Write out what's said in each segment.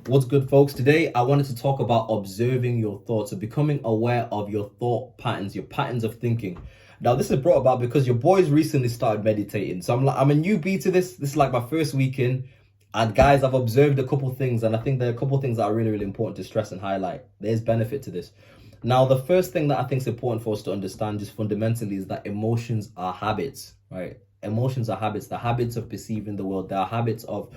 What's good, folks? Today I wanted to talk about observing your thoughts, so becoming aware of your thought patterns, your patterns of thinking. Now, this is brought about because your boys recently started meditating. So I'm a newbie to this. This is like my first weekend. And guys, I've observed a couple things, and I think there are a couple things that are really, really important to stress and highlight. There's benefit to this. Now, the first thing that I think is important for us to understand just fundamentally is that emotions are habits, right? Emotions are habits, the habits of perceiving the world, they are habits of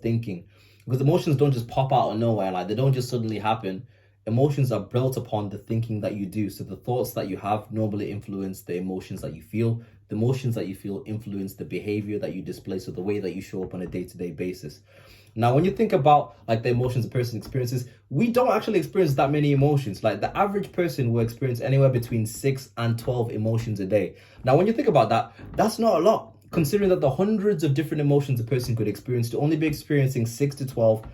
thinking. Because emotions don't just pop out of nowhere, like they don't just suddenly happen. Emotions are built upon the thinking that you do. So the thoughts that you have normally influence the emotions that you feel. The emotions that you feel influence the behavior that you display, so the way that you show up on a day-to-day basis. Now, when you think about like the emotions a person experiences, we don't actually experience that many emotions. Like the average person will experience anywhere between 6 and 12 emotions a day. Now, when you think about that, that's not a lot. Considering that the hundreds of different emotions a person could experience, to only be experiencing 6 to 12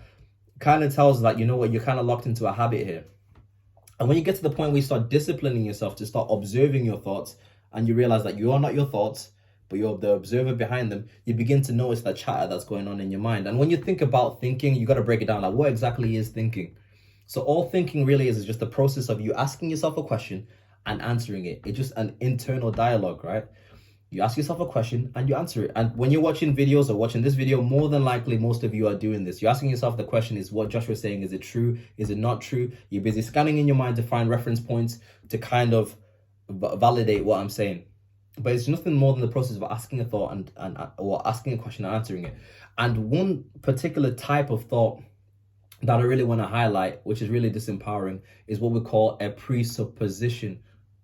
kind of tells that, you know what, you're kind of locked into a habit here. And when you get to the point where you start disciplining yourself to start observing your thoughts, and you realize that you are not your thoughts, but you're the observer behind them, you begin to notice that chatter that's going on in your mind. And when you think about thinking, you got to break it down. Like, what exactly is thinking? So all thinking really is just the process of you asking yourself a question and answering it. It's just an internal dialogue, right? You ask yourself a question and you answer it. And when you're watching videos or watching this video, more than likely, most of you are doing this. You're asking yourself the question, is what Joshua is saying, is it true? Is it not true? You're busy scanning in your mind to find reference points to kind of validate what I'm saying. But it's nothing more than the process of asking a thought and or asking a question and answering it. And one particular type of thought that I really want to highlight, which is really disempowering, is what we call a presupposition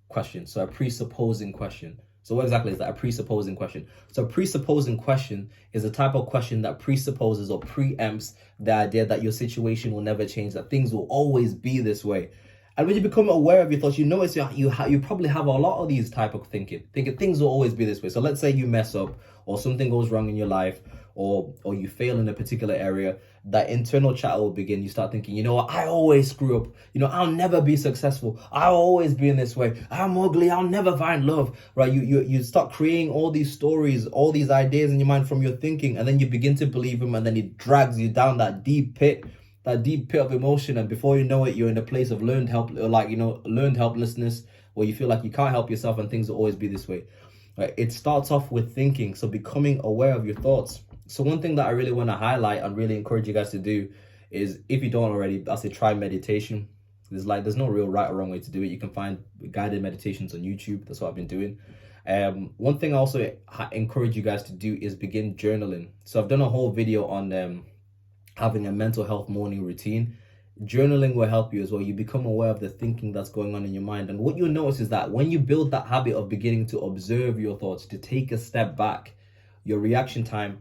question. So a presupposing question. So what exactly is that? A presupposing question. So a presupposing question is a type of question that presupposes or preempts the idea that your situation will never change, that things will always be this way. And when you become aware of your thoughts, you notice you probably have a lot of these type of thinking things will always be this way. So let's say you mess up, or something goes wrong in your life, or you fail in a particular area. That internal chat will begin. You start thinking, you know what, I always screw up. You know, I'll never be successful. I'll always be in this way. I'm ugly. I'll never find love. Right? You start creating all these stories, all these ideas in your mind from your thinking, and then you begin to believe them, and then it drags you down that deep pit of emotion. And before you know it, you're in a place of learned helplessness, where you feel like you can't help yourself and things will always be this way. Right? It starts off with thinking, so becoming aware of your thoughts. So one thing that I really want to highlight and really encourage you guys to do is, if you don't already, I say try meditation. There's no real right or wrong way to do it. You can find guided meditations on YouTube. That's what I've been doing. One thing I also encourage you guys to do is begin journaling. So I've done a whole video on having a mental health morning routine. Journaling will help you as well. You become aware of the thinking that's going on in your mind. And what you'll notice is that when you build that habit of beginning to observe your thoughts, to take a step back, your reaction time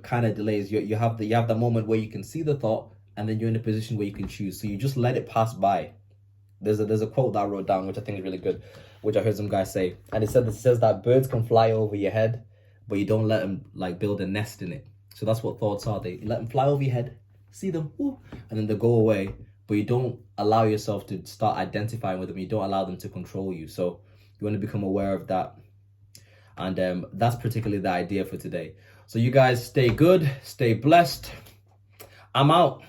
kind of delays. You have that moment where you can see the thought, and then you're in a position where you can choose. So you just let it pass by. There's a quote that I wrote down, which I think is really good, which I heard some guy say. And it says that birds can fly over your head, but you don't let them like build a nest in it. So that's what thoughts are. You let them fly over your head, see them, whoo, and then they go away, but you don't allow yourself to start identifying with them. You don't allow them to control you. So you want to become aware of that. And that's particularly the idea for today. So you guys stay good, stay blessed. I'm out.